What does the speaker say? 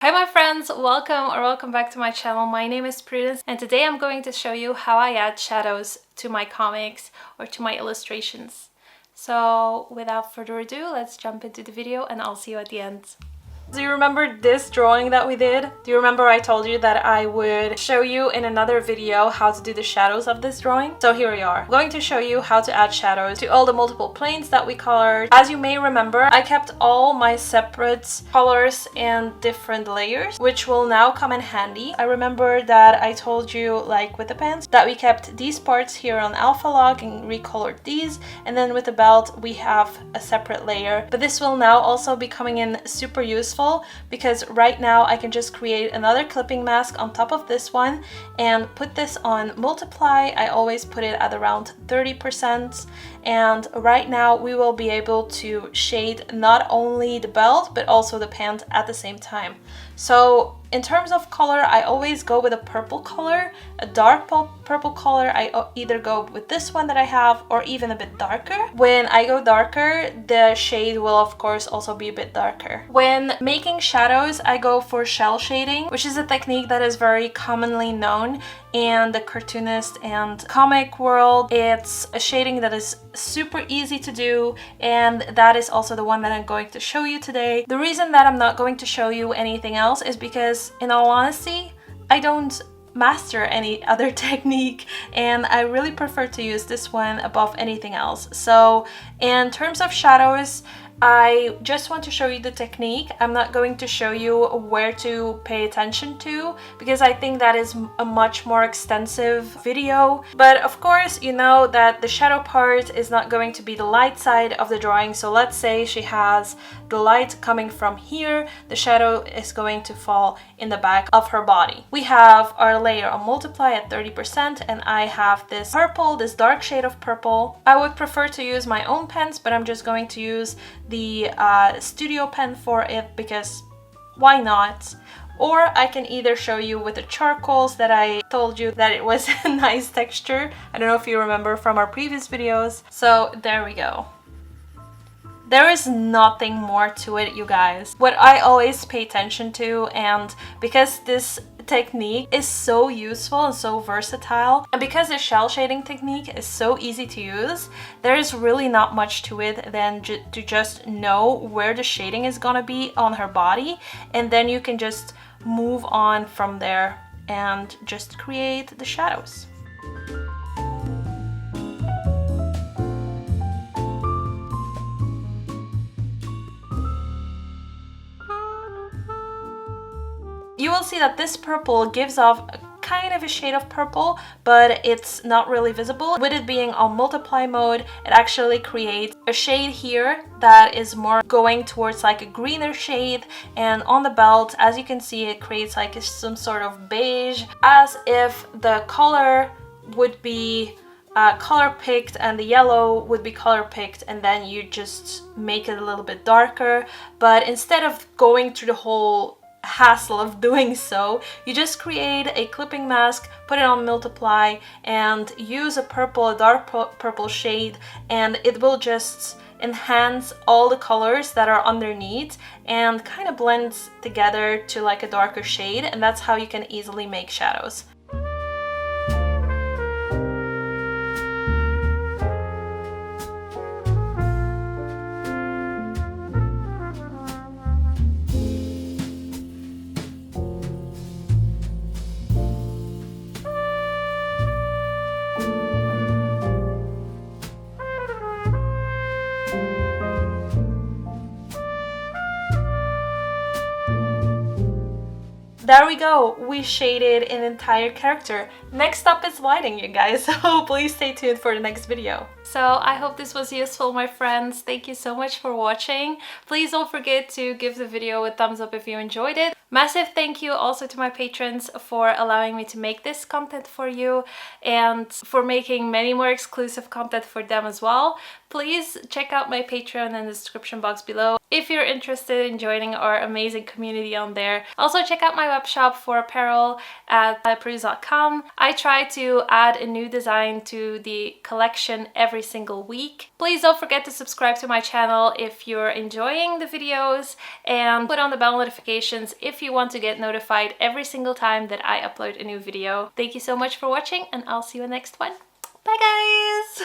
Hi my friends, welcome back to my channel. My name is Prudence and today I'm going to show you how I add shadows to my comics or to my illustrations. So without further ado, let's jump into the video and I'll see you at the end. Do you remember this drawing that we did? Do you remember I told you that I would show you in another video how to do the shadows of this drawing? So here we are. I'm going to show you how to add shadows to all the multiple planes that we colored. As you may remember, I kept all my separate colors in different layers, which will now come in handy. I remember that I told you, like with the pens, that we kept these parts here on alpha log and recolored these, and then with the belt we have a separate layer. But this will now also be coming in super useful because right now I can just create another clipping mask on top of this one and put this on multiply. I always put it at around 30%, and right now we will be able to shade not only the belt but also the pant at the same time. So in terms of color, I always go with a purple color, a dark purple color. I either go with this one that I have or even a bit darker. When I go darker, the shade will of course also be a bit darker. When making shadows, I go for shell shading, which is a technique that is very commonly known in the cartoonist and comic world. It's a shading that is super easy to do, and that is also the one that I'm going to show you today. The reason that I'm not going to show you anything else is because, in all honesty, I don't master any other technique and I really prefer to use this one above anything else. So in terms of shadows, I just want to show you the technique. I'm not going to show you where to pay attention to because I think that is a much more extensive video. But of course, you know that the shadow part is not going to be the light side of the drawing. So let's say she has the light coming from here. The shadow is going to fall in the back of her body. We have our layer on multiply at 30% and I have this purple, this dark shade of purple. I would prefer to use my own pens, but I'm just going to use the studio pen for it because why not? Or I can either show you with the charcoals that I told you that it was a nice texture. I don't know if you remember from our previous videos. So there we go. There is nothing more to it, you guys. What I always pay attention to, and because this technique is so useful and so versatile, and because the shell shading technique is so easy to use, there is really not much to it than to just know where the shading is gonna be on her body, and then you can just move on from there and just create the shadows. You will see that this purple gives off kind of a shade of purple, but it's not really visible. With it being on multiply mode, it actually creates a shade here that is more going towards like a greener shade, and on the belt, as you can see, it creates like some sort of beige, as if the color would be color picked and the yellow would be color picked, and then you just make it a little bit darker. But instead of going through the whole hassle of doing so, you just create a clipping mask, put it on multiply, and use a dark purple shade, and it will just enhance all the colors that are underneath and kind of blends together to like a darker shade, and that's how you can easily make shadows. There we go, we shaded an entire character. Next up is lighting, you guys, so please stay tuned for the next video. So I hope this was useful, my friends. Thank you so much for watching. Please don't forget to give the video a thumbs up if you enjoyed it. Massive thank you also to my patrons for allowing me to make this content for you and for making many more exclusive content for them as well. Please check out my Patreon in the description box below if you're interested in joining our amazing community on there. Also check out my web shop for apparel at prudence.com. I try to add a new design to the collection every single week. Please don't forget to subscribe to my channel if you're enjoying the videos, and put on the bell notifications if you want to get notified every single time that I upload a new video. Thank you so much for watching, and I'll see you in the next one. Bye guys!